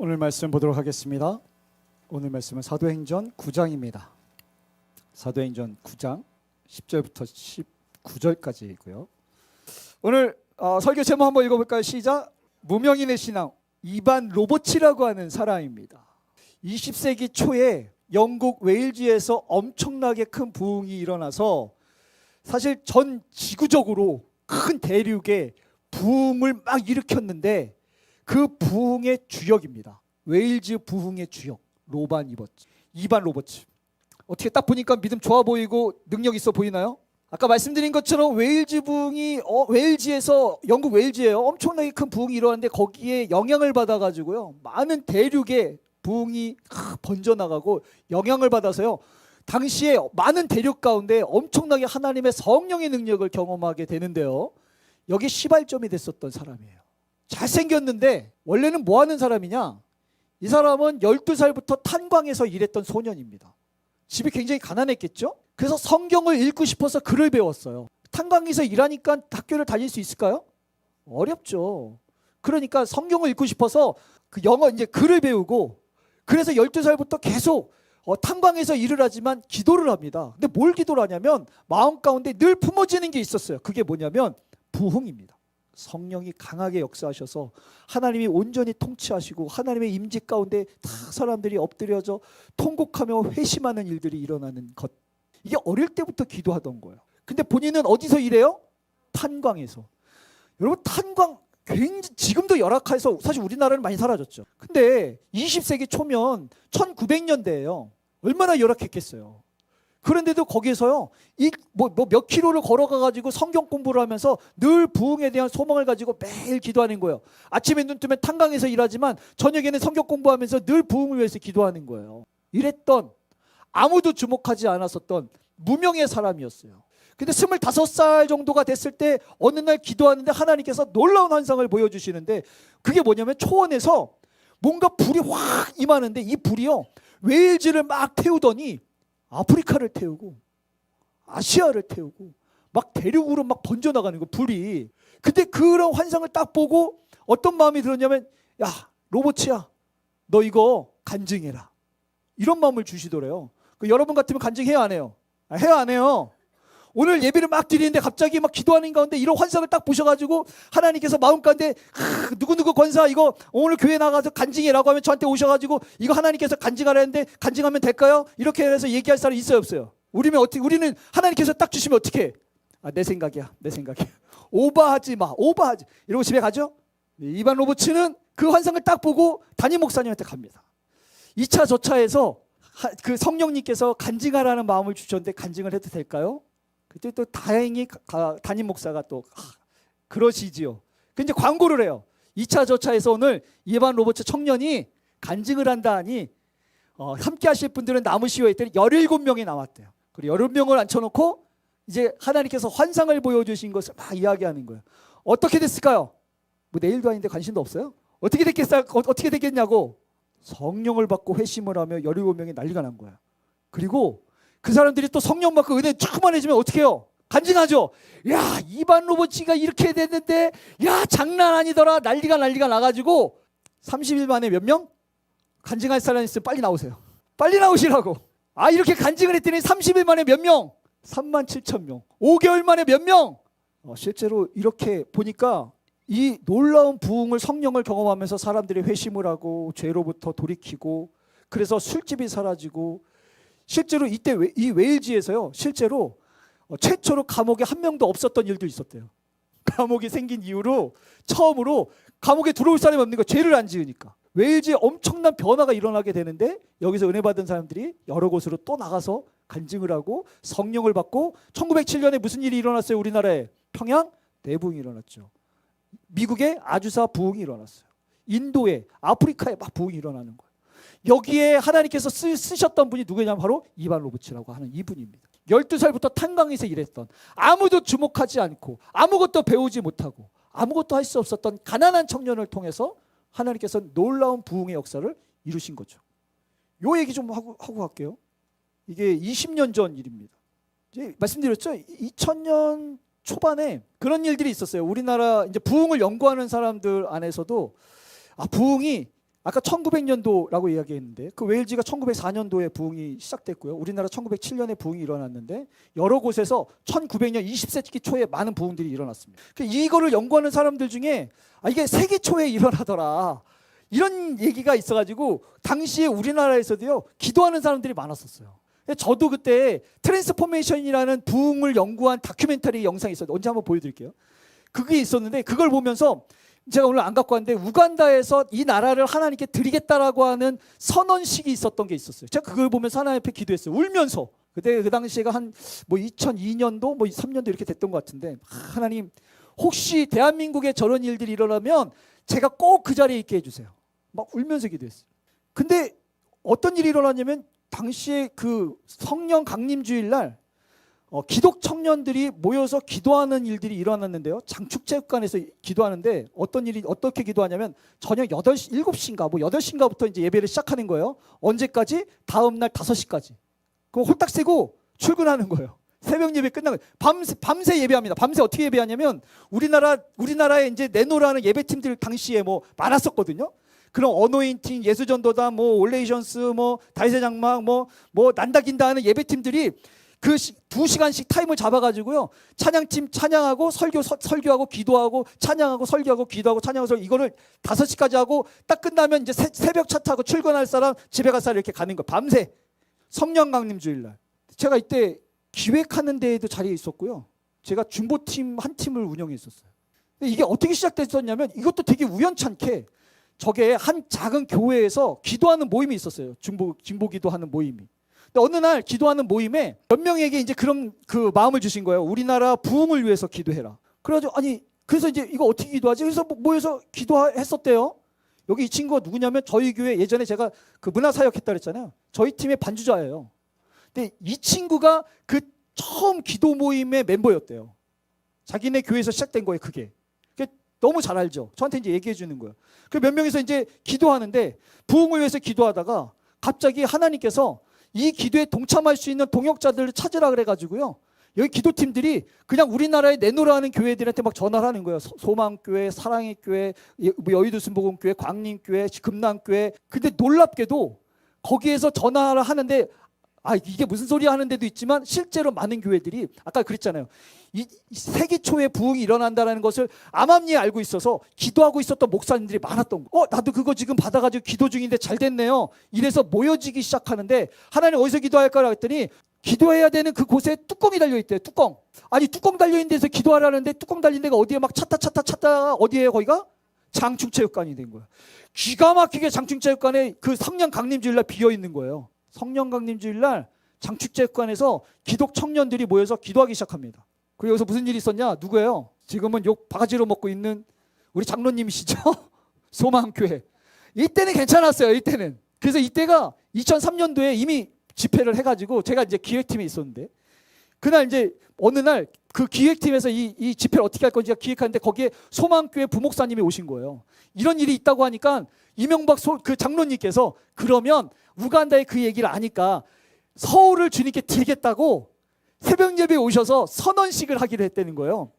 오늘 말씀 보도록 하겠습니다. 오늘 말씀은 사도행전 9장입니다. 사도행전 9장 10절부터 19절까지이고요. 오늘 설교 제목 한번 읽어볼까요? 시작. 무명인의 신앙, 이반 로버츠라고 하는 사람입니다. 20세기 초에 영국 웨일즈에서 엄청나게 큰 부흥이 일어나서 사실 전 지구적으로 큰 대륙에 부흥을 막 일으켰는데 그 부흥의 주역입니다. 웨일즈 부흥의 주역 이반 로버츠. 어떻게 딱 보니까 믿음 좋아 보이고 능력 있어 보이나요? 아까 말씀드린 것처럼 웨일즈 부흥이 웨일즈에서 영국 웨일즈예요. 엄청나게 큰 부흥이 일어났는데 거기에 영향을 받아가지고요 많은 대륙에 부흥이 번져나가고 영향을 받아서요 당시에 많은 대륙 가운데 엄청나게 하나님의 성령의 능력을 경험하게 되는데요. 여기 시발점이 됐었던 사람이에요. 잘생겼는데 원래는 뭐 하는 사람이냐? 이 사람은 12살부터 탄광에서 일했던 소년입니다. 집이 굉장히 가난했겠죠? 그래서 성경을 읽고 싶어서 글을 배웠어요. 탄광에서 일하니까 학교를 다닐 수 있을까요? 어렵죠. 그러니까 성경을 읽고 싶어서 그 영어 이제 글을 배우고 그래서 12살부터 계속 탄광에서 일을 하지만 기도를 합니다. 근데 뭘 기도를 하냐면 마음 가운데 늘 품어지는 게 있었어요. 그게 뭐냐면 부흥입니다. 성령이 강하게 역사하셔서 하나님이 온전히 통치하시고 하나님의 임재 가운데 다 사람들이 엎드려져 통곡하며 회심하는 일들이 일어나는 것. 이게 어릴 때부터 기도하던 거예요. 근데 본인은 어디서 일해요? 탄광에서. 여러분 탄광 굉장히 지금도 열악해서 사실 우리나라는 많이 사라졌죠. 근데 20세기 초면 1900년대예요. 얼마나 열악했겠어요. 그런데도 거기에서요 몇 킬로를 걸어가가지고 성경 공부를 하면서 늘 부흥에 대한 소망을 가지고 매일 기도하는 거예요. 아침에 눈 뜨면 탄광에서 일하지만 저녁에는 성경 공부하면서 늘 부흥을 위해서 기도하는 거예요. 이랬던 아무도 주목하지 않았었던 무명의 사람이었어요. 근데 25살 정도가 됐을 때 어느 날 기도하는데 하나님께서 놀라운 환상을 보여주시는데 그게 뭐냐면 초원에서 뭔가 불이 확 임하는데 이 불이요 웨일즈를 막 태우더니 아프리카를 태우고 아시아를 태우고 막 대륙으로 막 번져나가는 거 불이. 근데 그런 환상을 딱 보고 어떤 마음이 들었냐면 야 로버츠야 너 이거 간증해라 이런 마음을 주시더래요. 여러분 같으면 간증해요 안 해요? 해요 안 해요? 오늘 예배를 막 드리는데 갑자기 막 기도하는 가운데 이런 환상을 딱 보셔가지고 하나님께서 마음 가운데 누구누구 권사 이거 오늘 교회 나가서 간증해라고 하면 저한테 오셔가지고 이거 하나님께서 간증하라 했는데 간증하면 될까요? 이렇게 해서 얘기할 사람 있어요 없어요? 우리는 하나님께서 딱 주시면 어떻게 해? 내 생각이야 오버하지 마 오버하지 이러고 집에 가죠? 이반 로버츠는 그 환상을 딱 보고 담임 목사님한테 갑니다. 2차 저차에서 그 성령님께서 간증하라는 마음을 주셨는데 간증을 해도 될까요? 그때 또 다행히 담임 목사가 또 그러시지요. 근데 광고를 해요. 2차 저차에서 오늘 이반 로버츠 청년이 간증을 한다 하니 함께 하실 분들은 남으시오 했더니 17명이 나왔대요. 그리고 17명을 앉혀놓고 이제 하나님께서 환상을 보여주신 것을 막 이야기하는 거예요. 어떻게 됐을까요? 뭐 내일도 아닌데 관심도 없어요? 어떻게 됐겠냐고 성령을 받고 회심을 하며 17명이 난리가 난 거예요. 그리고 그 사람들이 또 성령 받고 은혜 충만해지면 어떻게 해요? 간증하죠. 야 이반 로버츠가 이렇게 됐는데 야 장난 아니더라 난리가 나가지고 30일 만에 몇 명? 간증할 사람 있으면 빨리 나오세요. 빨리 나오시라고. 이렇게 간증을 했더니 30일 만에 몇 명? 37,000명. 5개월 만에 몇 명? 실제로 이렇게 보니까 이 놀라운 부흥을 성령을 경험하면서 사람들이 회심을 하고 죄로부터 돌이키고 그래서 술집이 사라지고 실제로 이때 이 웨일즈에서요 실제로 최초로 감옥에 한 명도 없었던 일도 있었대요. 감옥이 생긴 이후로 처음으로 감옥에 들어올 사람이 없는 거 죄를 안 지으니까 웨일즈에 엄청난 변화가 일어나게 되는데 여기서 은혜 받은 사람들이 여러 곳으로 또 나가서 간증을 하고 성령을 받고 1907년에 무슨 일이 일어났어요? 우리나라에 평양 대부흥이 일어났죠. 미국에 아주사 부흥이 일어났어요. 인도에 아프리카에 막 부흥이 일어나는 거예요. 여기에 하나님께서 쓰셨던 분이 누구냐면 바로 이반 로버츠라고 하는 이분입니다. 12살부터 탄광에서 일했던 아무도 주목하지 않고 아무것도 배우지 못하고 아무것도 할 수 없었던 가난한 청년을 통해서 하나님께서 놀라운 부흥의 역사를 이루신 거죠. 요 얘기 좀 하고 갈게요. 이게 20년 전 일입니다. 이제 말씀드렸죠. 2000년 초반에 그런 일들이 있었어요. 우리나라 이제 부흥을 연구하는 사람들 안에서도 부흥이 아까 1900년도라고 이야기했는데 그 웨일즈가 1904년도에 부흥이 시작됐고요. 우리나라 1907년에 부흥이 일어났는데 여러 곳에서 1900년 20세기 초에 많은 부흥들이 일어났습니다. 이거를 연구하는 사람들 중에 이게 세기 초에 일어나더라 이런 얘기가 있어가지고 당시에 우리나라에서도요 기도하는 사람들이 많았었어요. 저도 그때 트랜스포메이션이라는 부흥을 연구한 다큐멘터리 영상이 있었는데 언제 한번 보여드릴게요. 그게 있었는데 그걸 보면서 제가 오늘 안 갖고 왔는데 우간다에서 이 나라를 하나님께 드리겠다라고 하는 선언식이 있었던 게 있었어요. 제가 그걸 보면서 하나님 앞에 기도했어요. 울면서. 그때 그 당시에가 한 뭐 2002년도 뭐 3년도 이렇게 됐던 것 같은데 하나님 혹시 대한민국에 저런 일들이 일어나면 제가 꼭 그 자리에 있게 해주세요. 막 울면서 기도했어요. 근데 어떤 일이 일어났냐면 당시에 그 성령 강림주일 날 기독 청년들이 모여서 기도하는 일들이 일어났는데요. 장축체육관에서 기도하는데 어떻게 기도하냐면 저녁 8시, 7시인가 뭐 8시인가부터 이제 예배를 시작하는 거예요. 언제까지? 다음 날 5시까지. 그럼 홀딱 세고 출근하는 거예요. 새벽 예배 끝나고 밤새 예배합니다. 밤새 어떻게 예배하냐면 우리나라에 이제 내노라는 예배팀들 당시에 뭐 많았었거든요. 그런 어노인팅, 예수전도단, 뭐 올레이션스, 뭐 다윗의 장막, 뭐 난다긴다 하는 예배팀들이 그 2시간씩 타임을 잡아가지고요. 찬양팀 찬양하고 설교하고 기도하고 찬양하고 설교하고 기도하고 찬양하고 이거를 5시까지 하고 딱 끝나면 이제 새벽 차 타고 출근할 사람 집에 갈 사람 이렇게 가는 거예요. 밤새 성령 강림 주일날. 제가 이때 기획하는 데에도 자리에 있었고요. 제가 중보팀 한 팀을 운영했었어요. 근데 이게 어떻게 시작됐었냐면 이것도 되게 우연찮게 저게 한 작은 교회에서 기도하는 모임이 있었어요. 중보 기도하는 모임이. 근데 어느 날 기도하는 모임에 몇 명에게 이제 그런 그 마음을 주신 거예요. 우리나라 부흥을 위해서 기도해라. 그래가지고 그래서 이제 이거 어떻게 기도하지? 그래서 모여서 기도했었대요. 여기 이 친구가 누구냐면 저희 교회 예전에 제가 그 문화사역했다 그랬잖아요. 저희 팀의 반주자예요. 근데 이 친구가 그 처음 기도 모임의 멤버였대요. 자기네 교회에서 시작된 거예요, 그게. 너무 잘 알죠. 저한테 이제 얘기해 주는 거예요. 그 몇 명이서 이제 기도하는데 부흥을 위해서 기도하다가 갑자기 하나님께서 이 기도에 동참할 수 있는 동역자들을 찾으라 그래가지고요. 여기 기도팀들이 그냥 우리나라에 내놓으라 하는 교회들한테 막 전화를 하는 거예요. 소망교회, 사랑의 교회, 여의도 순복음교회, 광림교회, 금남교회. 근데 놀랍게도 거기에서 전화를 하는데 이게 무슨 소리야 하는 데도 있지만 실제로 많은 교회들이 아까 그랬잖아요. 이 세기 초에 부흥이 일어난다는 것을 암암리에 알고 있어서 기도하고 있었던 목사님들이 많았던 거. 나도 그거 지금 받아가지고 기도 중인데 잘 됐네요. 이래서 모여지기 시작하는데 하나님 어디서 기도할까라고 했더니 기도해야 되는 그곳에 뚜껑이 달려있대요. 뚜껑. 뚜껑 달려있는 데서 기도하라는데 뚜껑 달린 데가 어디에 막 찾다가 어디에 거기가? 장충체육관이 된 거예요. 기가 막히게 장충체육관에 그 성령 강림주일날 비어있는 거예요. 성령 강림주일날 장축제관에서 기독 청년들이 모여서 기도하기 시작합니다. 그리고 여기서 무슨 일이 있었냐? 누구예요? 지금은 욕 바가지로 먹고 있는 우리 장로님이시죠? 소망교회. 이때는 괜찮았어요. 이때는. 그래서 이때가 2003년도에 이미 집회를 해가지고 제가 이제 기획팀에 있었는데 그날 이제 어느 날 그 기획팀에서 이 집회를 어떻게 할 건지 기획하는데 거기에 소망교회 부목사님이 오신 거예요. 이런 일이 있다고 하니까 이명박 그 장로님께서 그러면 우간다에 그 얘기를 아니까 서울을 주님께 드리겠다고 새벽 예배에 오셔서 선언식을 하기로 했다는 거예요.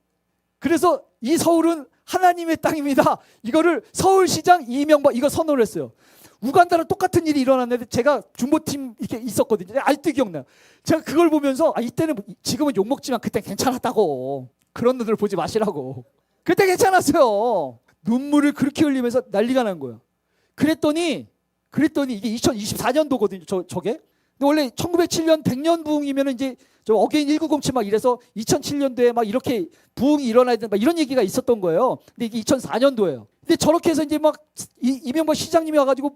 그래서 이 서울은 하나님의 땅입니다. 이거를 서울시장 이명박 이거 선언을 했어요. 우간다랑 똑같은 일이 일어났는데 제가 중보팀 이렇게 있었거든요. 아직도 기억나요. 제가 그걸 보면서 이때는 지금은 욕먹지만 그때 괜찮았다고. 그런 눈으로 보지 마시라고. 그때 괜찮았어요. 눈물을 그렇게 흘리면서 난리가 난 거예요. 그랬더니 이게 2024년도거든요. 저게. 근데 원래 1907년 100년 부흥이면 이제 저 어게인 1907 막 이래서 2007년도에 막 이렇게 부흥이 일어나야 된다 막 이런 얘기가 있었던 거예요. 근데 이게 2004년도예요. 근데 저렇게 해서 이제 막 이명박 시장님이 와가지고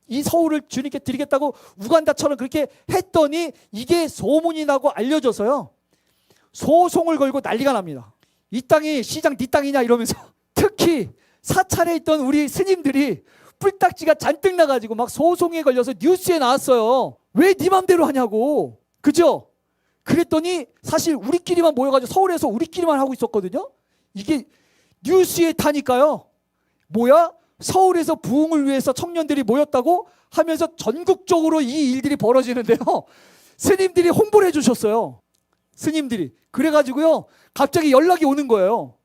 이 서울을 주님께 드리겠다고 우간다처럼 그렇게 했더니 이게 소문이 나고 알려져서요. 소송을 걸고 난리가 납니다. 이 땅이 시장 네 땅이냐 이러면서 특히 사찰에 있던 우리 스님들이 뿔딱지가 잔뜩 나가지고 막 소송에 걸려서 뉴스에 나왔어요. 왜 네 맘대로 하냐고. 그죠? 그랬더니 사실 우리끼리만 모여가지고 서울에서 우리끼리만 하고 있었거든요. 이게 뉴스에 타니까요. 뭐야? 서울에서 부흥을 위해서 청년들이 모였다고 하면서 전국적으로 이 일들이 벌어지는데요. 스님들이 홍보를 해주셨어요. 스님들이. 그래가지고요. 갑자기 연락이 오는 거예요.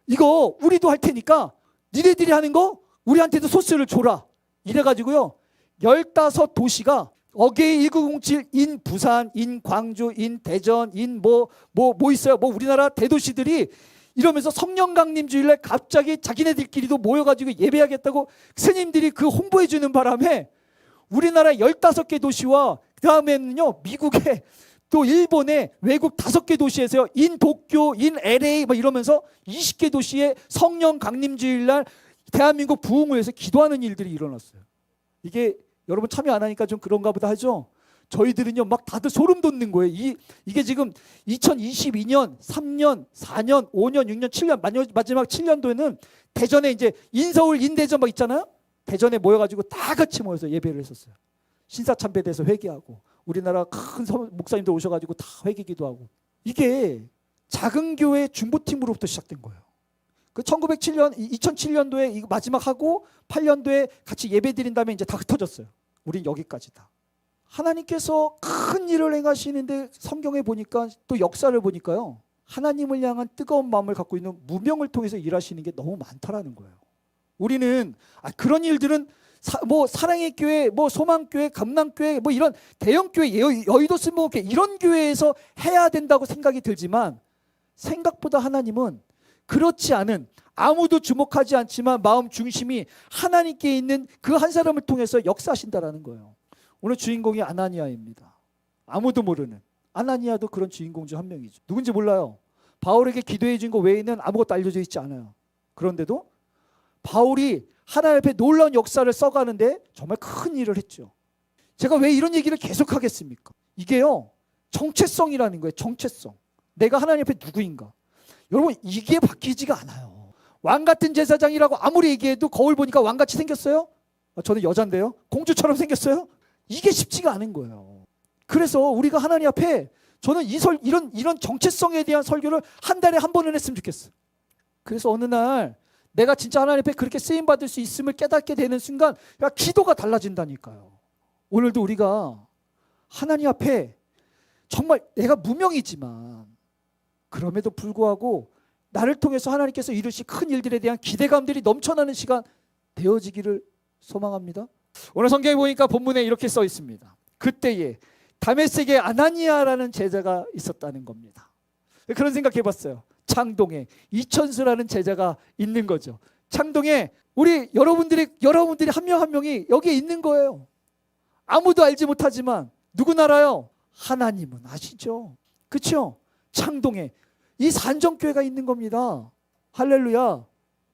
이거 우리도 할 테니까 니네들이 하는 거 우리한테도 소스를 줘라. 이래가지고요 15도시가 어게이 1907 인 부산, 인 광주, 인 대전, 인 뭐 있어요. 뭐 우리나라 대도시들이 이러면서 성령 강림 주일날 갑자기 자기네들끼리도 모여가지고 예배하겠다고 스님들이 그 홍보해 주는 바람에 우리나라 15개 도시와 그 다음에는요 미국의 또 일본의 외국 5개 도시에서요 인 도쿄, 인 LA 막 이러면서 20개 도시에 성령 강림 주일날 대한민국 부흥을 위해서 기도하는 일들이 일어났어요. 이게 여러분 참여 안 하니까 좀 그런가 보다 하죠. 저희들은요 막 다들 소름 돋는 거예요. 이게 지금 2022년, 3년, 4년, 5년, 6년, 7년 마지막 7년도에는 대전에 이제 인서울, 인대전 막 있잖아요. 대전에 모여가지고 다 같이 모여서 예배를 했었어요. 신사참배돼서 회개하고 우리나라 큰 목사님들 오셔가지고 다 회개기도 하고. 이게 작은 교회 중보팀으로부터 시작된 거예요. 그 2007년도에 이거 마지막 하고 8년도에 같이 예배 드린 다음에 이제 다 흩어졌어요. 우린 여기까지다. 하나님께서 큰 일을 행하시는데 성경에 보니까 또 역사를 보니까요. 하나님을 향한 뜨거운 마음을 갖고 있는 무명을 통해서 일하시는 게 너무 많다라는 거예요. 우리는 그런 일들은 뭐 사랑의 교회, 뭐 소망교회, 감남교회, 뭐 이런 대형교회, 여의도 순복음교회 이런 교회에서 해야 된다고 생각이 들지만 생각보다 하나님은 그렇지 않은 아무도 주목하지 않지만 마음 중심이 하나님께 있는 그 한 사람을 통해서 역사하신다라는 거예요. 오늘 주인공이 아나니아입니다. 아무도 모르는 아나니아도 그런 주인공 중 한 명이죠. 누군지 몰라요. 바울에게 기도해 준 거 외에는 아무것도 알려져 있지 않아요. 그런데도 바울이 하나님 앞에 놀라운 역사를 써가는데 정말 큰 일을 했죠. 제가 왜 이런 얘기를 계속 하겠습니까? 이게요 정체성이라는 거예요. 정체성. 내가 하나님 앞에 누구인가. 여러분 이게 바뀌지가 않아요. 왕 같은 제사장이라고 아무리 얘기해도 거울 보니까 왕같이 생겼어요? 저는 여잔데요. 공주처럼 생겼어요? 이게 쉽지가 않은 거예요. 그래서 우리가 하나님 앞에 저는 이런 정체성에 대한 설교를 한 달에 한 번은 했으면 좋겠어요. 그래서 어느 날 내가 진짜 하나님 앞에 그렇게 쓰임받을 수 있음을 깨닫게 되는 순간 기도가 달라진다니까요. 오늘도 우리가 하나님 앞에 정말 내가 무명이지만 그럼에도 불구하고 나를 통해서 하나님께서 이루실 큰 일들에 대한 기대감들이 넘쳐나는 시간 되어지기를 소망합니다. 오늘 성경에 보니까 본문에 이렇게 써 있습니다. 그때에 다메섹에 아나니아라는 제자가 있었다는 겁니다. 그런 생각해 봤어요. 창동에 이천수라는 제자가 있는 거죠. 창동에 우리 여러분들이 한 명 한 명이 여기에 있는 거예요. 아무도 알지 못하지만 누구나 알아요? 하나님은 아시죠? 그렇죠? 창동에 이 산정교회가 있는 겁니다. 할렐루야.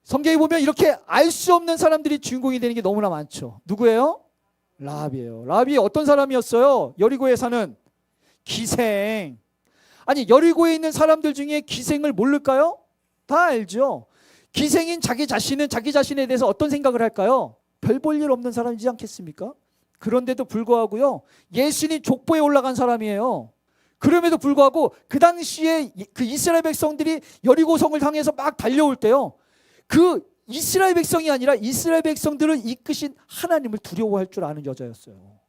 성경에 보면 이렇게 알 수 없는 사람들이 주인공이 되는 게 너무나 많죠. 누구예요? 라합이에요. 라합이 어떤 사람이었어요? 여리고에 사는 기생. 아니 여리고에 있는 사람들 중에 기생을 모를까요? 다 알죠. 기생인 자기 자신은 자기 자신에 대해서 어떤 생각을 할까요? 별 볼 일 없는 사람이지 않겠습니까? 그런데도 불구하고요 예수님 족보에 올라간 사람이에요. 그럼에도 불구하고 그 당시에 그 이스라엘 백성들이 여리고성을 향해서 막 달려올 때요 그 이스라엘 백성이 아니라 이스라엘 백성들을 이끄신 하나님을 두려워할 줄 아는 여자였어요.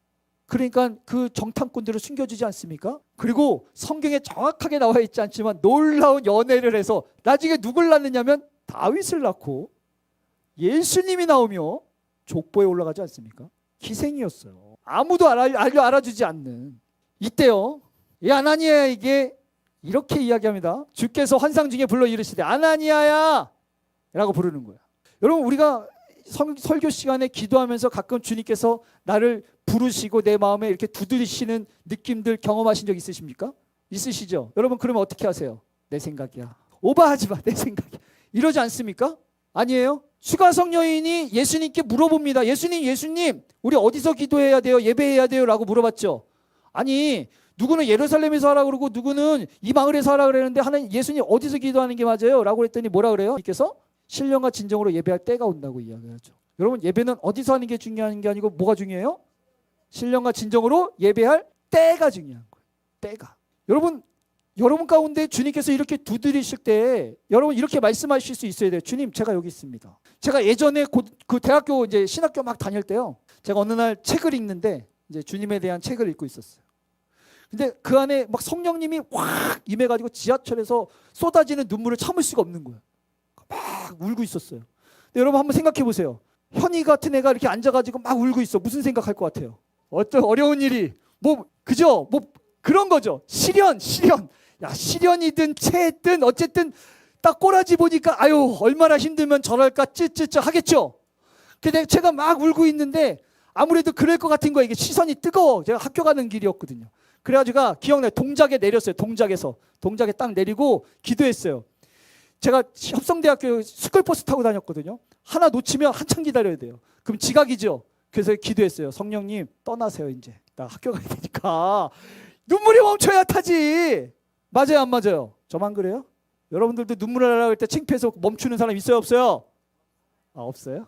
그러니까 그 정탐꾼들을 숨겨주지 않습니까? 그리고 성경에 정확하게 나와 있지 않지만 놀라운 연애를 해서 나중에 누굴 낳느냐면 다윗을 낳고 예수님이 나오며 족보에 올라가지 않습니까? 기생이었어요. 아무도 알아주지 않는. 이때요 이 아나니아에게 이렇게 이야기합니다. 주께서 환상 중에 불러 이르시되 아나니아야 라고 부르는 거야. 여러분 우리가 설교 시간에 기도하면서 가끔 주님께서 나를 부르시고 내 마음에 이렇게 두드리시는 느낌들 경험하신 적 있으십니까? 있으시죠? 여러분 그러면 어떻게 하세요? 내 생각이야. 오버하지 마. 내 생각이야. 이러지 않습니까? 아니에요? 수가성 여인이 예수님께 물어봅니다. 예수님 우리 어디서 기도해야 돼요? 예배해야 돼요? 라고 물어봤죠. 아니 누구는 예루살렘에서 하라 그러고 누구는 이 마을에서 하라 그랬는데 하나님 예수님 어디서 기도하는 게 맞아요? 라고 했더니 뭐라 그래요? 님께서 신령과 진정으로 예배할 때가 온다고 이야기하죠. 여러분 예배는 어디서 하는 게 중요한 게 아니고 뭐가 중요해요? 신령과 진정으로 예배할 때가 중요한 거예요. 때가. 여러분 가운데 주님께서 이렇게 두드리실 때 여러분 이렇게 말씀하실 수 있어야 돼요. 주님 제가 여기 있습니다. 제가 예전에 그 대학교 이제 신학교 막 다닐 때요. 제가 어느 날 책을 읽는데 이제 주님에 대한 책을 읽고 있었어요. 근데 그 안에 막 성령님이 확 임해가지고 지하철에서 쏟아지는 눈물을 참을 수가 없는 거예요. 막 울고 있었어요. 근데 여러분 한번 생각해 보세요. 현이 같은 애가 이렇게 앉아가지고 막 울고 있어. 무슨 생각할 것 같아요? 어떤 어려운 일이 그죠? 그런 거죠. 시련. 야, 시련이든 체든 어쨌든 딱 꼬라지 보니까 아유 얼마나 힘들면 저럴까 찌찌찌 하겠죠. 근데 제가 막 울고 있는데 아무래도 그럴 것 같은 거예요. 이게 시선이 뜨거워. 제가 학교 가는 길이었거든요. 그래가지고 기억나요. 동작에 내렸어요. 동작에 딱 내리고 기도했어요. 제가 협성대학교 스쿨버스 타고 다녔거든요. 하나 놓치면 한참 기다려야 돼요. 그럼 지각이죠. 그래서 기도했어요. 성령님 떠나세요. 이제 나 학교 가야 되니까. 눈물이 멈춰야 타지. 맞아요 안 맞아요? 저만 그래요? 여러분들도 눈물을 나려고 할 때 창피해서 멈추는 사람 있어요 없어요? 없어요?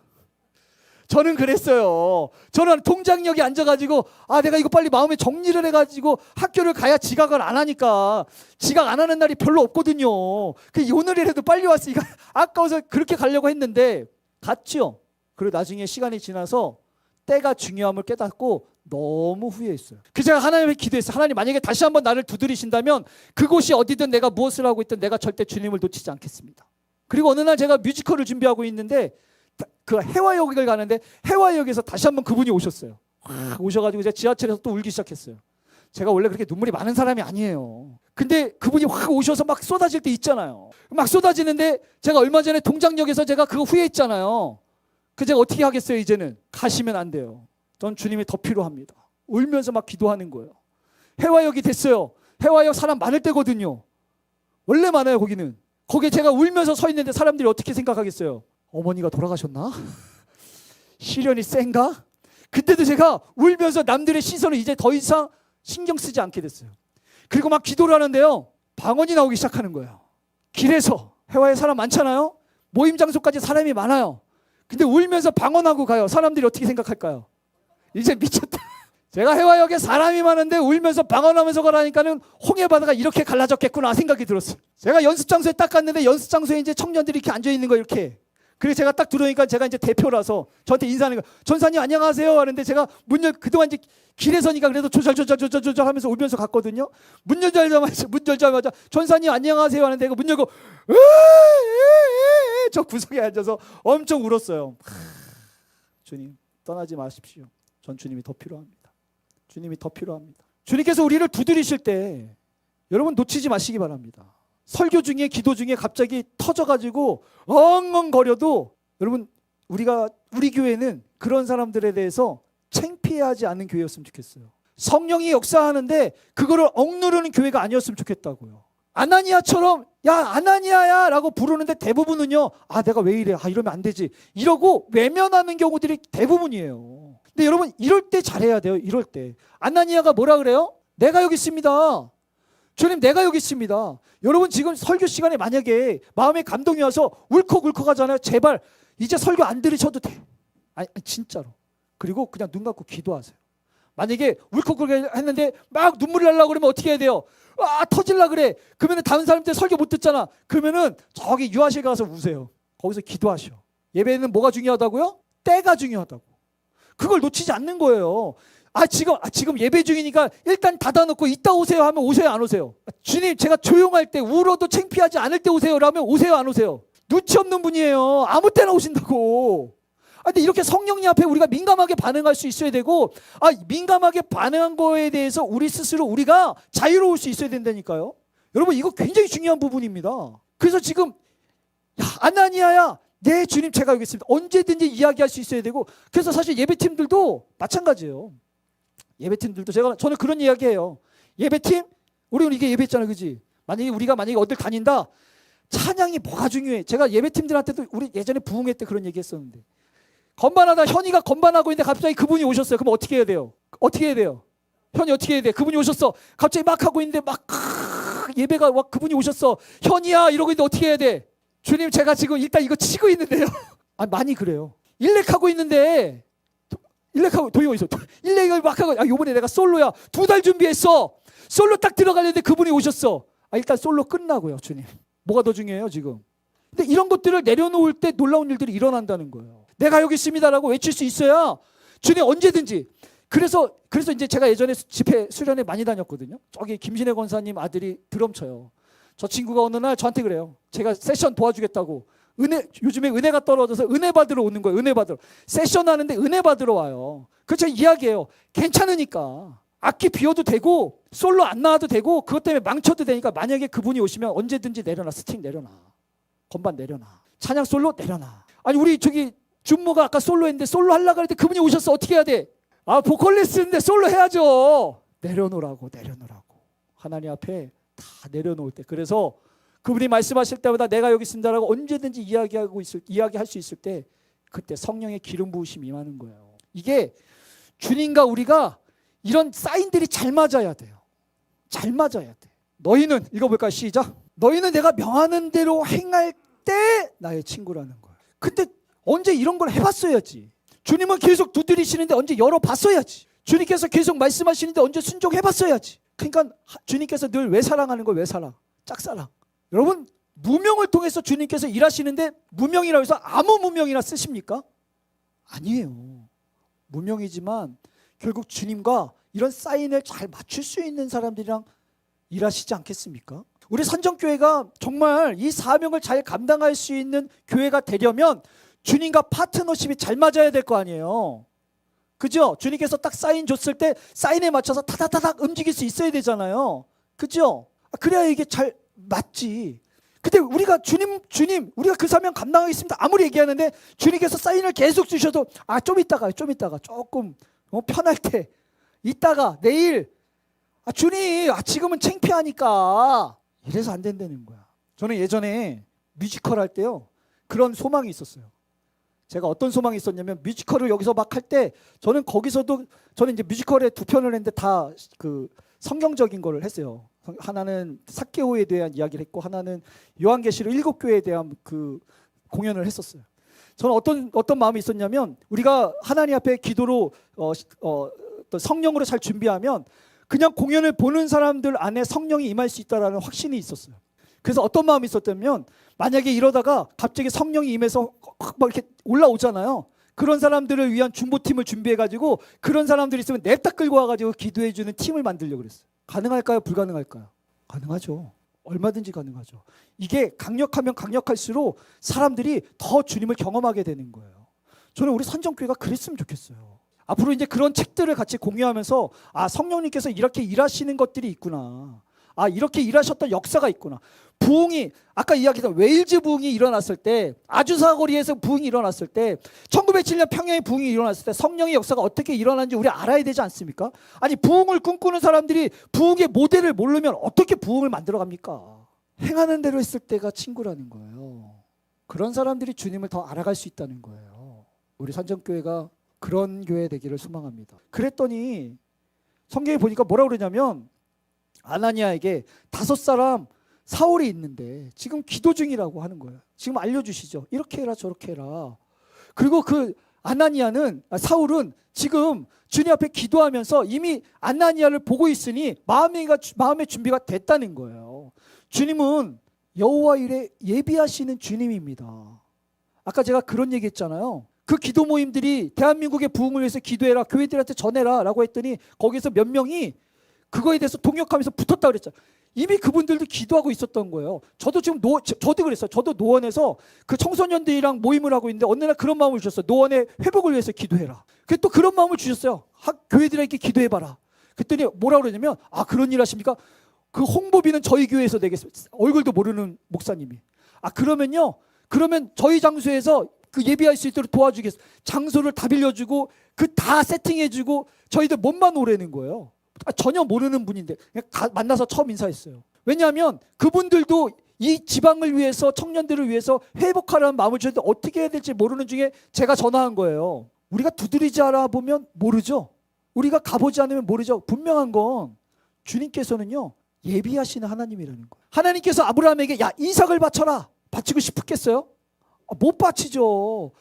저는 그랬어요. 저는 동작역에 앉아가지고 내가 이거 빨리 마음에 정리를 해가지고 학교를 가야 지각을 안 하니까 지각 안 하는 날이 별로 없거든요. 오늘이라도 빨리 왔으니까 아까워서 그렇게 가려고 했는데 갔죠. 그리고 나중에 시간이 지나서 때가 중요함을 깨닫고 너무 후회했어요. 그래서 제가 하나님께 기도했어요. 하나님 만약에 다시 한번 나를 두드리신다면 그곳이 어디든 내가 무엇을 하고 있든 내가 절대 주님을 놓치지 않겠습니다. 그리고 어느 날 제가 뮤지컬을 준비하고 있는데 그 해화역을 가는데 해화역에서 다시 한번 그분이 오셨어요. 오셔가지고 제가 지하철에서 또 울기 시작했어요. 제가 원래 그렇게 눈물이 많은 사람이 아니에요. 근데 그분이 확 오셔서 막 쏟아질 때 있잖아요. 막 쏟아지는데 제가 얼마 전에 동작역에서 제가 그거 후회했잖아요. 그 제가 어떻게 하겠어요? 이제는 가시면 안 돼요. 전 주님이 더 필요합니다. 울면서 막 기도하는 거예요. 해화역이 됐어요. 해화역 사람 많을 때거든요. 원래 많아요 거기는. 거기에 제가 울면서 서 있는데 사람들이 어떻게 생각하겠어요? 어머니가 돌아가셨나? 시련이 센가? 그때도 제가 울면서 남들의 시선을 이제 더 이상 신경 쓰지 않게 됐어요. 그리고 막 기도를 하는데요. 방언이 나오기 시작하는 거예요. 길에서 해화에 사람 많잖아요. 모임 장소까지 사람이 많아요. 근데 울면서 방언하고 가요. 사람들이 어떻게 생각할까요? 이제 미쳤다. 제가 해화역에 사람이 많은데 울면서 방언하면서 가라니까는 홍해바다가 이렇게 갈라졌겠구나 생각이 들었어요. 제가 연습장소에 딱 갔는데 연습장소에 이제 청년들이 이렇게 앉아 있는 거 이렇게. 그래서 제가 딱 들어오니까 제가 이제 대표라서 저한테 인사하는 거예요. 전사님 안녕하세요 하는데 제가 그동안 이제 길에 서니까 그래도 조절 하면서 울면서 갔거든요. 문 열자마자 전사님 안녕하세요 하는데 문 열고 저 구석에 앉아서 엄청 울었어요. 주님 떠나지 마십시오. 전 주님이 더 필요합니다. 주님이 더 필요합니다. 주님께서 우리를 두드리실 때 여러분 놓치지 마시기 바랍니다. 설교 중에 기도 중에 갑자기 터져가지고 엉엉거려도 여러분 우리 교회는 그런 사람들에 대해서 창피하지 않는 교회였으면 좋겠어요. 성령이 역사하는데 그거를 억누르는 교회가 아니었으면 좋겠다고요. 아나니아처럼 야 아나니아야 라고 부르는데 대부분은요 내가 왜 이래 이러면 안 되지 이러고 외면하는 경우들이 대부분이에요. 근데 여러분 이럴 때 잘해야 돼요. 이럴 때 아나니아가 뭐라 그래요? 내가 여기 있습니다. 주님 내가 여기 있습니다. 여러분 지금 설교 시간에 만약에 마음에 감동이 와서 울컥울컥 하잖아요. 제발 이제 설교 안 들으셔도 돼. 아니 진짜로. 그리고 그냥 눈 감고 기도하세요. 만약에 울컥울컥 했는데 막 눈물이 나려고 그러면 어떻게 해야 돼요? 터질라 그래. 그러면 다른 사람들 설교 못 듣잖아. 그러면은 저기 유아실 가서 우세요. 거기서 기도하셔. 예배는 뭐가 중요하다고요? 때가 중요하다고. 그걸 놓치지 않는 거예요. 지금 예배 중이니까 일단 닫아놓고 이따 오세요 하면 오세요 안 오세요? 주님 제가 조용할 때 울어도 창피하지 않을 때 오세요 라면 오세요 안 오세요? 눈치 없는 분이에요. 아무 때나 오신다고. 근데 이렇게 성령님 앞에 우리가 민감하게 반응할 수 있어야 되고 민감하게 반응한 거에 대해서 우리 스스로 우리가 자유로울 수 있어야 된다니까요. 여러분 이거 굉장히 중요한 부분입니다. 그래서 지금 아나니아야 네 주님 제가 여기 있습니다. 언제든지 이야기할 수 있어야 되고 그래서 사실 예배팀들도 마찬가지예요. 예배팀들도 저는 그런 이야기해요. 예배팀 우리는 이게 예배했잖아 그지? 우리가 만약에 어딜 다닌다 찬양이 뭐가 중요해. 제가 예배팀들한테도 우리 예전에 부흥회 때 그런 얘기 했었는데 건반하다 현이가 건반하고 있는데 갑자기 그분이 오셨어요. 그럼 어떻게 해야 돼요? 현이 어떻게 해야 돼? 그분이 오셨어. 갑자기 막 하고 있는데 막 예배가 그분이 오셨어. 현이야 이러고 있는데 어떻게 해야 돼? 주님 제가 지금 일단 이거 치고 있는데요. 많이 그래요. 일렉하고 있는데 도희 어디서? 일렉을 막 하고 요번에 내가 솔로야. 2달 준비했어. 솔로 딱 들어가려는데 그분이 오셨어. 일단 솔로 끝나고요 주님. 뭐가 더 중요해요 지금? 근데 이런 것들을 내려놓을 때 놀라운 일들이 일어난다는 거예요. 내가 여기 있습니다라고 외칠 수 있어야 주님 언제든지. 그래서 이제 제가 예전에 집회 수련회 많이 다녔거든요. 저기 김신혜 권사님 아들이 드럼 쳐요. 저 친구가 어느 날 저한테 그래요. 제가 세션 도와주겠다고 요즘에 은혜가 떨어져서 은혜 받으러 오는 거예요. 은혜 받으러. 세션 하는데 은혜 받으러 와요. 그래서 이야기해요. 괜찮으니까. 악기 비워도 되고 솔로 안 나와도 되고 그것 때문에 망쳐도 되니까 만약에 그분이 오시면 언제든지 내려놔. 스틱 내려놔. 건반 내려놔. 찬양 솔로 내려놔. 아니 우리 저기 준모가 아까 솔로 했는데 솔로 하려고 그랬는데 그분이 오셨어. 어떻게 해야 돼? 아 보컬리스트인데 솔로 해야죠. 내려놓으라고. 하나님 앞에 다 내려놓을 때. 그래서 그분이 말씀하실 때마다 내가 여기 있습니다라고 언제든지 이야기할 수 있을 때 그때 성령의 기름 부으심이 임하는 거예요. 이게 주님과 우리가 이런 사인들이 잘 맞아야 돼요. 잘 맞아야 돼. 너희는 읽어볼까요? 시작. 너희는 내가 명하는 대로 행할 때 나의 친구라는 거예요. 근데 언제 이런 걸 해봤어야지. 주님은 계속 두드리시는데 언제 열어봤어야지. 주님께서 계속 말씀하시는데 언제 순종해봤어야지. 그러니까 주님께서 늘 왜 사랑하는 거예요? 왜 사랑? 짝사랑. 여러분 무명을 통해서 주님께서 일하시는데 무명이라고 해서 아무 무명이나 쓰십니까? 아니에요. 무명이지만 결국 주님과 이런 사인을 잘 맞출 수 있는 사람들이랑 일하시지 않겠습니까? 우리 선정교회가 정말 이 사명을 잘 감당할 수 있는 교회가 되려면 주님과 파트너십이 잘 맞아야 될 거 아니에요. 그죠? 주님께서 딱 사인 줬을 때 사인에 맞춰서 타닥타닥 움직일 수 있어야 되잖아요. 그죠? 그래야 이게 잘 맞지. 근데 우리가 주님 우리가 그 사명 감당하겠습니다 아무리 얘기하는데 주님께서 사인을 계속 주셔도 좀 이따가 조금 편할 때 이따가 내일 주님 지금은 창피하니까 이래서 안 된다는 거야. 저는 예전에 뮤지컬 할 때요 그런 소망이 있었어요. 제가 어떤 소망이 있었냐면 뮤지컬을 여기서 막 할 때 저는 이제 뮤지컬에 2편을 했는데 다 그 성경적인 거를 했어요. 하나는 삭개오에 대한 이야기를 했고 하나는 요한계시록 7교회에 대한 그 공연을 했었어요. 저는 어떤 마음이 있었냐면 우리가 하나님 앞에 기도로 또 성령으로 잘 준비하면 그냥 공연을 보는 사람들 안에 성령이 임할 수 있다라는 확신이 있었어요. 그래서 어떤 마음이 있었다면 만약에 이러다가 갑자기 성령이 임해서 막 이렇게 올라오잖아요. 그런 사람들을 위한 중보팀을 준비해가지고 그런 사람들이 있으면 냅다 끌고 와가지고 기도해주는 팀을 만들려고 그랬어요. 가능할까요? 불가능할까요? 가능하죠. 얼마든지 가능하죠. 이게 강력하면 강력할수록 사람들이 더 주님을 경험하게 되는 거예요. 저는 우리 선정교회가 그랬으면 좋겠어요. 앞으로 이제 그런 책들을 같이 공유하면서 성령님께서 이렇게 일하시는 것들이 있구나. 이렇게 일하셨던 역사가 있구나. 부흥이 아까 이야기했던 웨일즈 부흥이 일어났을 때 아주사 거리에서 부흥이 일어났을 때 1907년 평양의 부흥이 일어났을 때 성령의 역사가 어떻게 일어났는지 우리 알아야 되지 않습니까? 아니 부흥을 꿈꾸는 사람들이 부흥의 모델을 모르면 어떻게 부흥을 만들어갑니까? 행하는 대로 했을 때가 친구라는 거예요. 그런 사람들이 주님을 더 알아갈 수 있다는 거예요. 우리 선정교회가 그런 교회 되기를 소망합니다. 그랬더니 성경에 보니까 뭐라고 그러냐면 아나니아에게 5사람 사울이 있는데 지금 기도 중이라고 하는 거예요. 지금 알려주시죠. 이렇게 해라 저렇게 해라. 그리고 그 사울은 지금 주님 앞에 기도하면서 이미 아나니아를 보고 있으니 마음의 준비가 됐다는 거예요. 주님은 여호와 일에 예비하시는 주님입니다. 아까 제가 그런 얘기 했잖아요. 그 기도 모임들이 대한민국의 부흥을 위해서 기도해라 교회들한테 전해라 라고 했더니 거기서 몇 명이 그거에 대해서 동역하면서 붙었다 그랬죠. 이미 그분들도 기도하고 있었던 거예요. 저도 지금 저도 그랬어요. 저도 노원에서 그 청소년들이랑 모임을 하고 있는데 어느 날 그런 마음을 주셨어요. 노원의 회복을 위해서 기도해라. 또 그런 마음을 주셨어요. 교회들에게 기도해봐라. 그랬더니 뭐라고 그러냐면 그런 일 하십니까? 그 홍보비는 저희 교회에서 내겠습니다. 얼굴도 모르는 목사님이. 그러면 저희 장소에서 그 예비할 수 있도록 도와주겠습니다. 장소를 다 빌려주고 다 세팅해주고 저희들 몸만 오라는 거예요. 전혀 모르는 분인데 만나서 처음 인사했어요. 왜냐하면 그분들도 이 지방을 위해서 청년들을 위해서 회복하라는 마음을 주는데 어떻게 해야 될지 모르는 중에 제가 전화한 거예요. 우리가 두드리지 않아보면 모르죠. 우리가 가보지 않으면 모르죠. 분명한 건 주님께서는요 예비하시는 하나님이라는 거예요. 하나님께서 아브라함에게 이삭을 바쳐라. 바치고 싶었겠어요? 못 바치죠.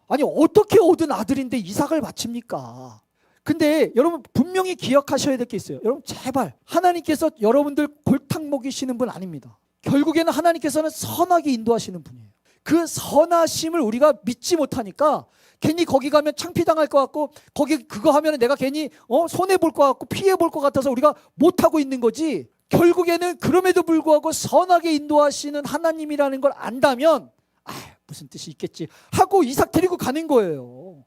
어떻게 얻은 아들인데 이삭을 바칩니까? 근데 여러분 분명히 기억하셔야 될 게 있어요. 여러분 제발 하나님께서 여러분들 골탕 먹이시는 분 아닙니다. 결국에는 하나님께서는 선하게 인도하시는 분이에요. 그 선하심을 우리가 믿지 못하니까 괜히 거기 가면 창피당할 것 같고 거기 그거 하면 내가 괜히 손해볼 것 같고 피해볼 것 같아서 우리가 못하고 있는 거지. 결국에는 그럼에도 불구하고 선하게 인도하시는 하나님이라는 걸 안다면 무슨 뜻이 있겠지 하고 이삭 데리고 가는 거예요.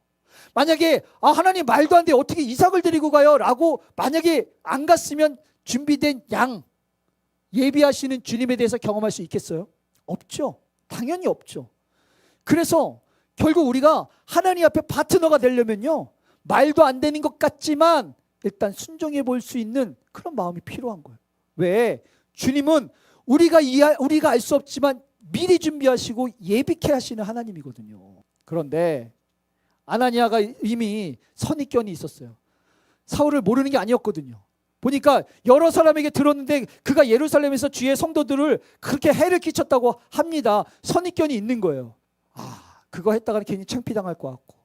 만약에 하나님 말도 안 돼 어떻게 이삭을 데리고 가요? 라고 만약에 안 갔으면 준비된 양 예비하시는 주님에 대해서 경험할 수 있겠어요? 없죠. 당연히 없죠. 그래서 결국 우리가 하나님 앞에 파트너가 되려면요, 말도 안 되는 것 같지만 일단 순종해 볼 수 있는 그런 마음이 필요한 거예요. 왜? 주님은 우리가 알 수 없지만 미리 준비하시고 예비케 하시는 하나님이거든요. 그런데 아나니아가 이미 선입견이 있었어요. 사울을 모르는 게 아니었거든요. 보니까 여러 사람에게 들었는데 그가 예루살렘에서 주의 성도들을 그렇게 해를 끼쳤다고 합니다. 선입견이 있는 거예요. 그거 했다가는 괜히 창피당할 것 같고,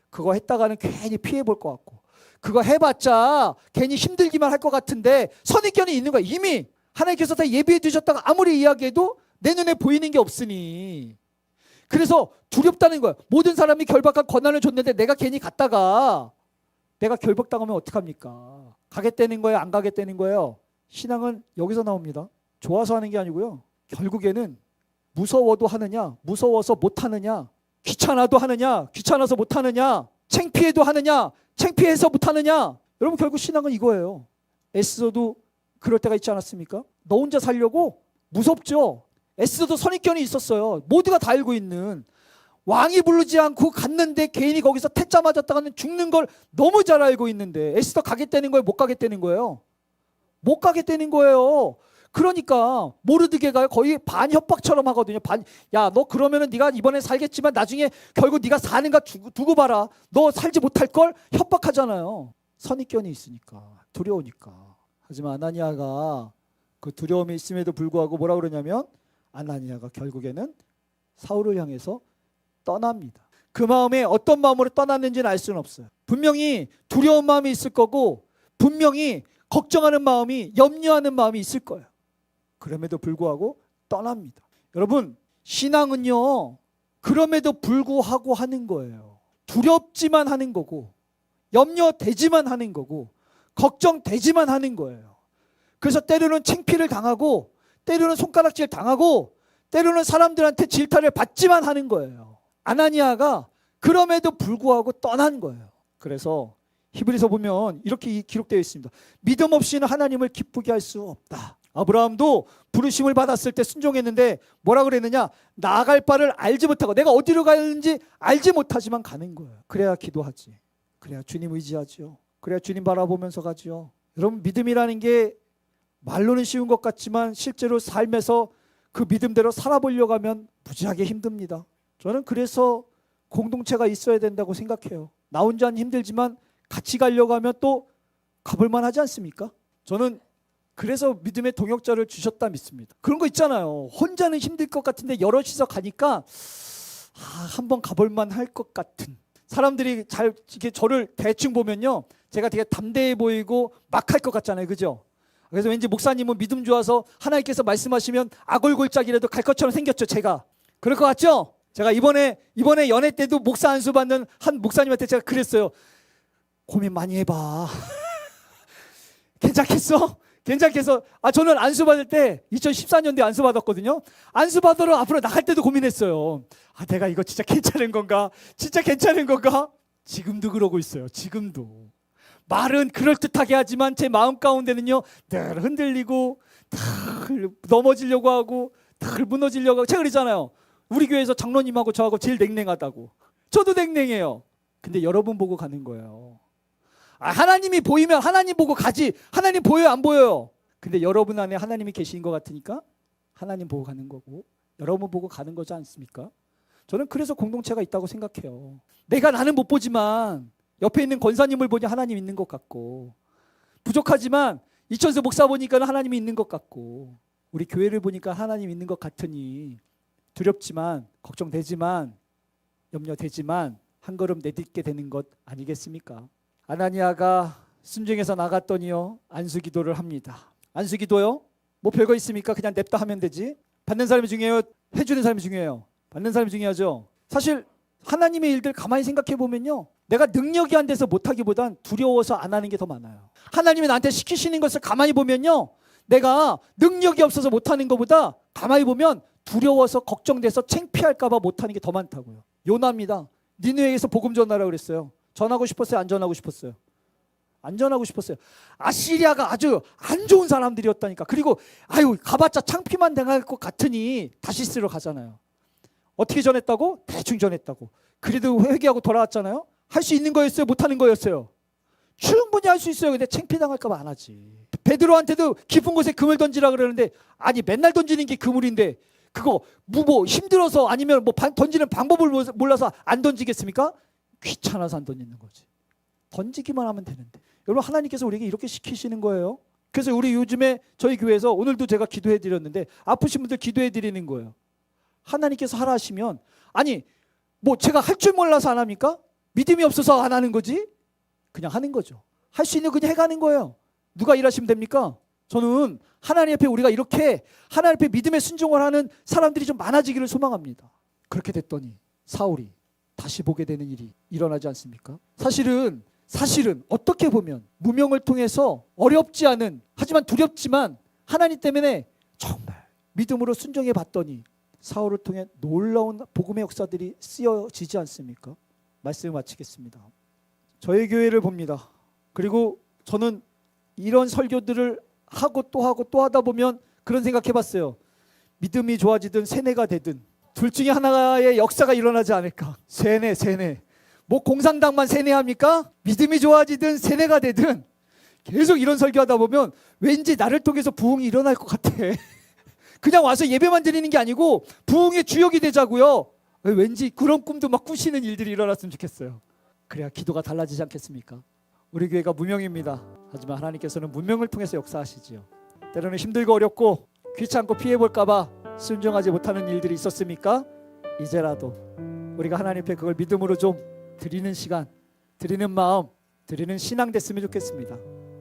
그거 했다가는 괜히 피해볼 것 같고, 그거 해봤자 괜히 힘들기만 할 것 같은데 선입견이 있는 거야. 이미 하나님께서 다 예비해 두셨다가 아무리 이야기해도 내 눈에 보이는 게 없으니. 그래서 두렵다는 거야. 모든 사람이 결박한 권한을 줬는데 내가 괜히 갔다가 내가 결박당하면 어떡합니까? 가겠다는 거예요? 안 가겠다는 거예요? 신앙은 여기서 나옵니다. 좋아서 하는 게 아니고요. 결국에는 무서워도 하느냐, 무서워서 못하느냐, 귀찮아도 하느냐, 귀찮아서 못하느냐, 창피해도 하느냐, 창피해서 못하느냐. 여러분 결국 신앙은 이거예요. 애써도 그럴 때가 있지 않았습니까? 너 혼자 살려고? 무섭죠. 애써도 선입견이 있었어요. 모두가 다 알고 있는. 왕이 부르지 않고 갔는데 괜히 거기서 태자 맞았다가는 죽는 걸 너무 잘 알고 있는데 애써 가겠다는 거예요? 못 가겠다는 거예요? 못 가겠다는 거예요. 그러니까 모르드게가 거의 반협박처럼 하거든요. 야, 너 그러면은 네가 이번에 살겠지만 나중에 결국 네가 사는가 두고 봐라. 너 살지 못할 걸 협박하잖아요. 선입견이 있으니까, 두려우니까. 하지만 아나니아가 그 두려움이 있음에도 불구하고 뭐라 그러냐면 아나니아가 결국에는 사울을 향해서 떠납니다. 그 마음에 어떤 마음으로 떠났는지는 알 수는 없어요. 분명히 두려운 마음이 있을 거고 분명히 걱정하는 마음이, 염려하는 마음이 있을 거예요. 그럼에도 불구하고 떠납니다. 여러분, 신앙은요, 그럼에도 불구하고 하는 거예요. 두렵지만 하는 거고, 염려되지만 하는 거고, 걱정되지만 하는 거예요. 그래서 때로는 창피를 당하고, 때로는 손가락질 당하고, 때로는 사람들한테 질타를 받지만 하는 거예요. 아나니아가 그럼에도 불구하고 떠난 거예요. 그래서 히브리서 보면 이렇게 기록되어 있습니다. 믿음 없이는 하나님을 기쁘게 할 수 없다. 아브라함도 부르심을 받았을 때 순종했는데 뭐라 그랬느냐? 나아갈 바를 알지 못하고, 내가 어디로 가는지 알지 못하지만 가는 거예요. 그래야 기도하지. 그래야 주님 의지하지요. 그래야 주님 바라보면서 가지요. 여러분, 믿음이라는 게 말로는 쉬운 것 같지만 실제로 삶에서 그 믿음대로 살아보려고 하면 무지하게 힘듭니다. 저는 그래서 공동체가 있어야 된다고 생각해요. 나 혼자는 힘들지만 같이 가려고 하면 또 가볼만 하지 않습니까? 저는 그래서 믿음의 동역자를 주셨다 믿습니다. 그런 거 있잖아요. 혼자는 힘들 것 같은데 여럿이서 가니까 한번 가볼만 할 것 같은. 사람들이 이렇게 저를 대충 보면요, 제가 되게 담대해 보이고 막 할 것 같잖아요. 그죠? 그래서 왠지 목사님은 믿음 좋아서 하나님께서 말씀하시면 아골골짝이라도 갈 것처럼 생겼죠. 제가 그럴 것 같죠? 제가 이번에 연애 때도 목사 안수 받는 한 목사님한테 제가 그랬어요. 고민 많이 해봐. 괜찮겠어? 괜찮겠어? 저는 안수 받을 때 2014년도에 안수 받았거든요. 안수 받으러 앞으로 나갈 때도 고민했어요. 내가 이거 진짜 괜찮은 건가? 진짜 괜찮은 건가? 지금도 그러고 있어요. 지금도. 말은 그럴듯하게 하지만 제 마음 가운데는요, 늘 흔들리고 늘 넘어지려고 하고 늘 무너지려고 하고. 제가 그러잖아요. 우리 교회에서 장로님하고 저하고 제일 냉랭하다고. 저도 냉랭해요. 근데 여러분 보고 가는 거예요. 하나님이 보이면 하나님 보고 가지. 하나님 보여요, 안 보여요? 근데 여러분 안에 하나님이 계신 것 같으니까 하나님 보고 가는 거고, 여러분 보고 가는 거지 않습니까? 저는 그래서 공동체가 있다고 생각해요. 나는 못 보지만 옆에 있는 권사님을 보니 하나님 있는 것 같고, 부족하지만 이천수 목사 보니까 하나님이 있는 것 같고, 우리 교회를 보니까 하나님 있는 것 같으니 두렵지만, 걱정되지만, 염려되지만 한 걸음 내딛게 되는 것 아니겠습니까? 아나니아가 순종해서 나갔더니요, 안수기도를 합니다. 안수기도요? 뭐 별거 있습니까? 그냥 냅다 하면 되지. 받는 사람이 중요해요? 해주는 사람이 중요해요? 받는 사람이 중요하죠. 사실 하나님의 일들 가만히 생각해 보면요, 내가 능력이 안 돼서 못하기보단 두려워서 안 하는 게 더 많아요. 하나님이 나한테 시키시는 것을 가만히 보면요, 내가 능력이 없어서 못하는 것보다 가만히 보면 두려워서 걱정돼서 창피할까 봐 못하는 게 더 많다고요. 요나입니다. 니느웨에서 복음 전하라고 그랬어요. 전하고 싶었어요? 안 전하고 싶었어요? 안 전하고 싶었어요. 아시리아가 아주 안 좋은 사람들이었다니까. 그리고 아유 가봤자 창피만 당할 것 같으니 다시스로 가잖아요. 어떻게 전했다고? 대충 전했다고. 그래도 회개하고 돌아왔잖아요. 할 수 있는 거였어요? 못하는 거였어요? 충분히 할 수 있어요. 근데 창피당할까 봐 안 하지. 베드로한테도 깊은 곳에 금을 던지라 그러는데 아니 맨날 던지는 게 그물인데 그거 뭐 힘들어서 아니면 뭐 던지는 방법을 몰라서 안 던지겠습니까? 귀찮아서 안 던지는 거지. 던지기만 하면 되는데. 여러분 하나님께서 우리에게 이렇게 시키시는 거예요. 그래서 우리 요즘에 저희 교회에서 오늘도 제가 기도해 드렸는데 아프신 분들 기도해 드리는 거예요. 하나님께서 하라 하시면 아니 뭐 제가 할 줄 몰라서 안 합니까? 믿음이 없어서 안 하는 거지? 그냥 하는 거죠. 할 수 있는 그냥 해가는 거예요. 누가 일하시면 됩니까? 저는 하나님 앞에 우리가 이렇게 하나님 앞에 믿음의 순종을 하는 사람들이 좀 많아지기를 소망합니다. 그렇게 됐더니 사울이 다시 보게 되는 일이 일어나지 않습니까? 사실은 어떻게 보면 무명을 통해서 어렵지 않은 하지만 두렵지만 하나님 때문에 정말 믿음으로 순종해 봤더니 사울을 통해 놀라운 복음의 역사들이 쓰여지지 않습니까? 말씀을 마치겠습니다. 저희 교회를 봅니다. 그리고 저는 이런 설교들을 하고 또 하다 보면 그런 생각해봤어요. 믿음이 좋아지든 세뇌가 되든 둘 중에 하나의 역사가 일어나지 않을까. 세뇌. 뭐 공산당만 세뇌합니까? 믿음이 좋아지든 세뇌가 되든 계속 이런 설교하다 보면 왠지 나를 통해서 부흥이 일어날 것 같아. 그냥 와서 예배만 드리는 게 아니고 부흥의 주역이 되자고요. 왠지 그런 꿈도 막 꾸시는 일들이 일어났으면 좋겠어요. 그래야 기도가 달라지지 않겠습니까? 우리 교회가 무명입니다. 하지만 하나님께서는 무명을 통해서 역사하시지요. 때로는 힘들고 어렵고 귀찮고 피해볼까 봐 순종하지 못하는 일들이 있었습니까? 이제라도 우리가 하나님 앞에 그걸 믿음으로 좀 드리는 시간, 드리는 마음, 드리는 신앙 됐으면 좋겠습니다.